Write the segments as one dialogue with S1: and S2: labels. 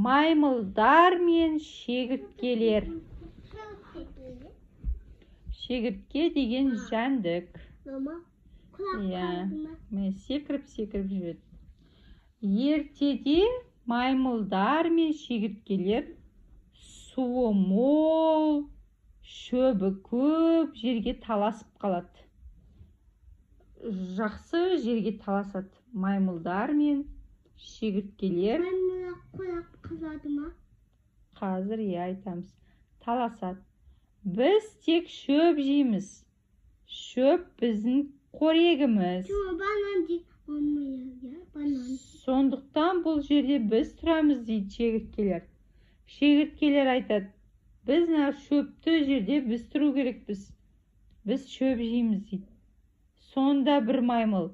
S1: Маймылдар мен шегірткелер. Шегіртке деген жәндік. Секіріп жүреді. Ертеде маймылдар мен шегірткелер суы мол, шөбі көп жерге таласып қалады. Жақсы жерге таласады. Маймылдар мен шегірткелер. Қазір айтамыз. Таласады. Біз тек шөп жейміз. Шөп біздің қорегіміз. Сондықтан бұл жерде біз тұрамыз дейді шегірткелер. Шегірткелер айтады, біз шөпті жерде біз тұру керекпіз. Біз шөп жейміз дейді. Сонда бір маймыл,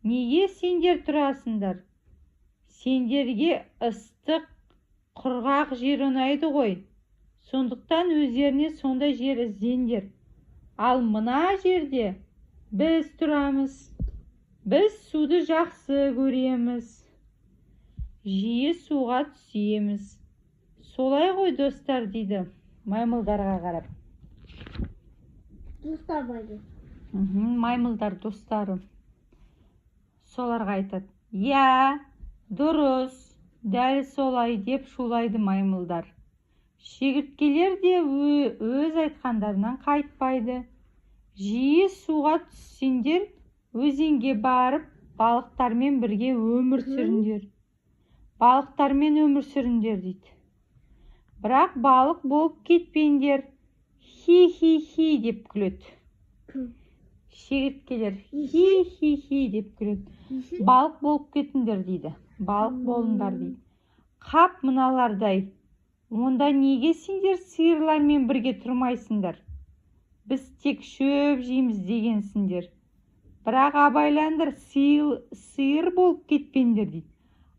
S1: неге сендер тұрасыңдар? Сендерге ыстық, құрғақ жер ұнайды ғой. Сондықтан өздеріне сондай жер іздеңдер. Ал мына жерде біз тұрамыз. Біз суды жақсы көреміз. Жиі суға түсеміз. Солай ғой достар дейді маймылдарға қарап.
S2: Достар байды.
S1: Маймылдар достары. Соларға айтады. Я, дұрыс, дәл солай деп шулайды маймылдар. Шегірткелер де өз айтқандарынан қайтпайды. Жиі суға түссеңдер, өзенге барып, балықтармен бірге өмір сүріңдер. Балықтармен өмір сүріңдер дейді. Бірақ балық болып кетпеңдер. Хи-хи-хи деп күледі. Шегірткелер хи-хи-хи деп күледі. Балық болып кетіңдер дейді. Балық болыңдар дейді. Қап мыналардай. Онда неге сендер сиырлармен бірге тұрмайсыңдар? Біз тек шөп жейміз дегенсіңдер. Бірақ абайлаңдар, сиыр болып кетпеңдер дейді.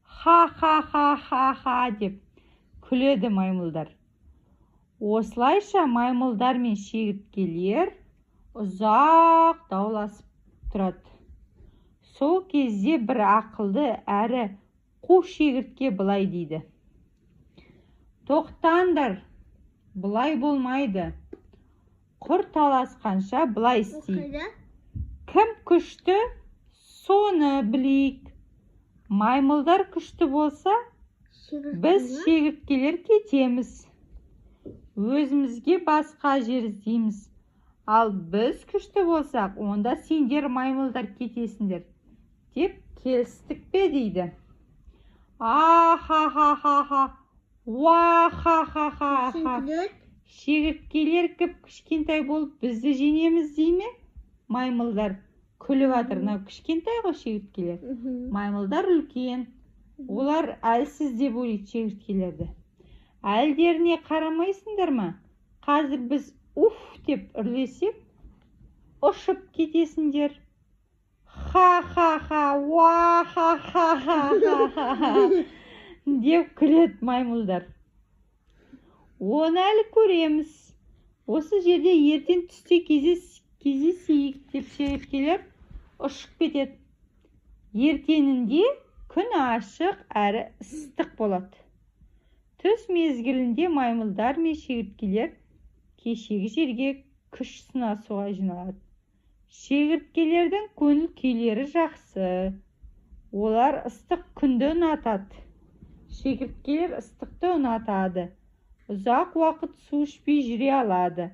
S1: Ха-ха-ха-ха-ха деп күледі маймылдар. Осылайша маймылдар мен шегірткелер ұзақ дауласып тұрады. Сол кезде бір ақылды әрі қу шегіртке былай дейді. Тоқтаңдар, бұлай болмайды. Құр таласқанша былай істейді. Кім күшті, соны білейік. Маймылдар күшті болса, біз шегірткелер кетеміз. Өзімізге басқа жер іздейміз. Ал біз күшті болсақ, онда сендер маймылдар кетесіңдер. Деп келістік пе дейді. А-ха-ха-ха-ха. Уа-ха-ха-ха-ха. Шегірткелер кішкентай болып бізді жеңеміз дей ме? Маймылдар күліп жатыр. Кішкентай ғой шегірткелер. Маймылдар үлкен. Олар әлсіз деп ойлайды шегірткелерді. Әлдеріне қарамайсыңдар ма? Қазір біз уф деп үрлесек, ұшып кетесіңдер. Ха-ха-ха, уа-ха-ха-ха-ха деп күледі маймылдар. Оны әлі көреміз. Осы жерде ертең түсте кездесейік деп шегірткелер ұшып кетеді. Ертеңінде күн ашық әрі ыстық болады. Түс мезгілінде маймылдар мен шегірткелер кешегі жерге күш сынасуға жиналады. Шегірткелердің көңіл күйлері жақсы. Олар ыстық күнді ұнатады. Шегірткелер ыстықты ұнатады. Ұзақ уақыт су ішпей жүре алады.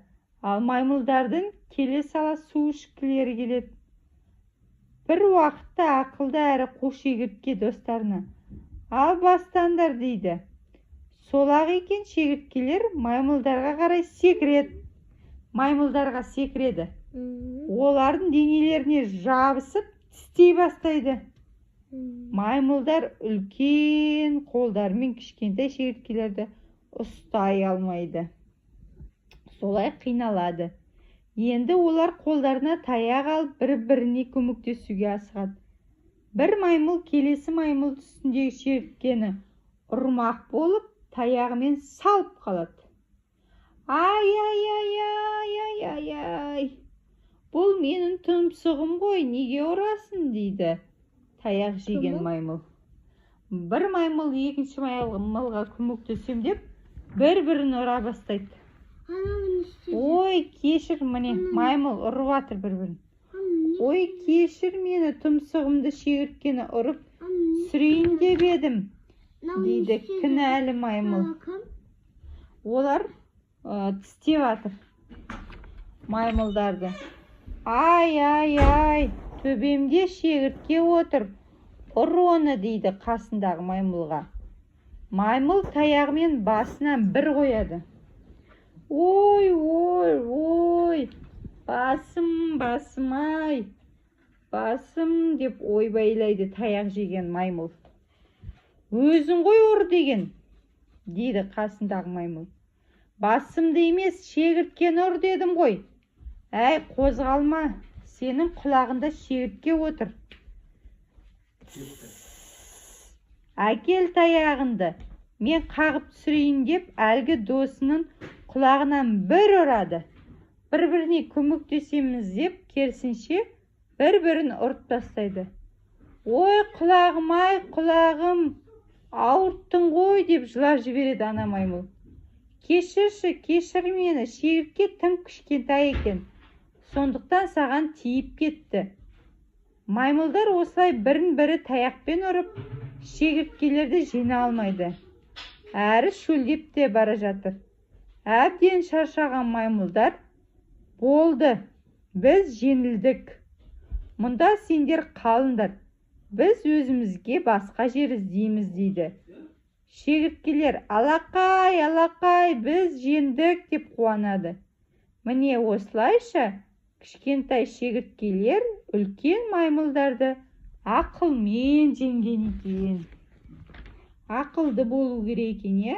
S1: Ал маймылдардың келе сала су ішкілері келеді. Бір уақытта ақылды әрі қу шегіртке достарына: ал бастаңдар дейді. Сол-ақ екен шегірткелер маймылдарға қарай секіреді. Маймылдарға секіреді. Олардың денелеріне жабысып тістей бастайды. Маймылдар үлкен қолдарымен кішкентай шегірткелерді ұстай алмайды. Солай қиналады. Енді олар қолдарына таяқ алып бір-біріне көмектесуге асығады. Бір маймыл келесі маймыл үстіндегі шегірткені ұрмақ болып таяғымен салып қалады. Ай-ай-ай-ай-ай-ай. Бұл менің тұмсығым ғой, неге ұрасың дейді таяқ жеген маймыл. бір маймыл екінші маймылға көмектесем деп бір-бірін ұра бастайды. Ой, кешір, міне маймыл ұрып жатыр бір-бірін. Ой, кешір мені, тұмсығымды шегірткені ұрып сүрейін деп едім, дейді кінәлі маймыл. Олар тістеп жатыр маймылдарды. Ай, төбемде шегіртке отыр, ұр оны, дейді қасындағы маймылға. Маймыл таяғымен басынан бір қояды. Ой, басым-ай, басым деп ойбайлайды таяқ жеген маймыл. Өзің ғой ұр деген, дейді қасындағы маймыл. Басымды емес, шегірткені ұр дедім ғой. Әй, қозғалма, сенің құлағында шегіртке отыр. Әкел таяғынды, мен қағып түсірейін деп әлгі досының құлағынан бір ұрады. Бір-біріне көмектесеміз деп керісінше бір-бірін ұрып тастайды. Ой, құлағым-ай, құлағым, ауырттың ғой деп жылап жібереді ана маймыл. Кешірші, кешір мені, шегіртке тым кішкентай екен, сондықтан саған тиіп кетті. Маймылдар осылай бірін-бірі таяқпен ұрып, шегірткелерді жина алмайды. Әрі шөлдеп те бара жатыр. Әбден шаршаған маймылдар, болды, біз жеңілдік. Мұнда сендер қалыңдар, біз өзімізге басқа жер іздейміз, дейді. Шегірткелер, алақай, біз жеңдік деп қуанады. Міне осылайша кішкентай шегірткелер үлкен маймылдарды ақылмен жеңген екен. Ақылды болу керек екен, иә?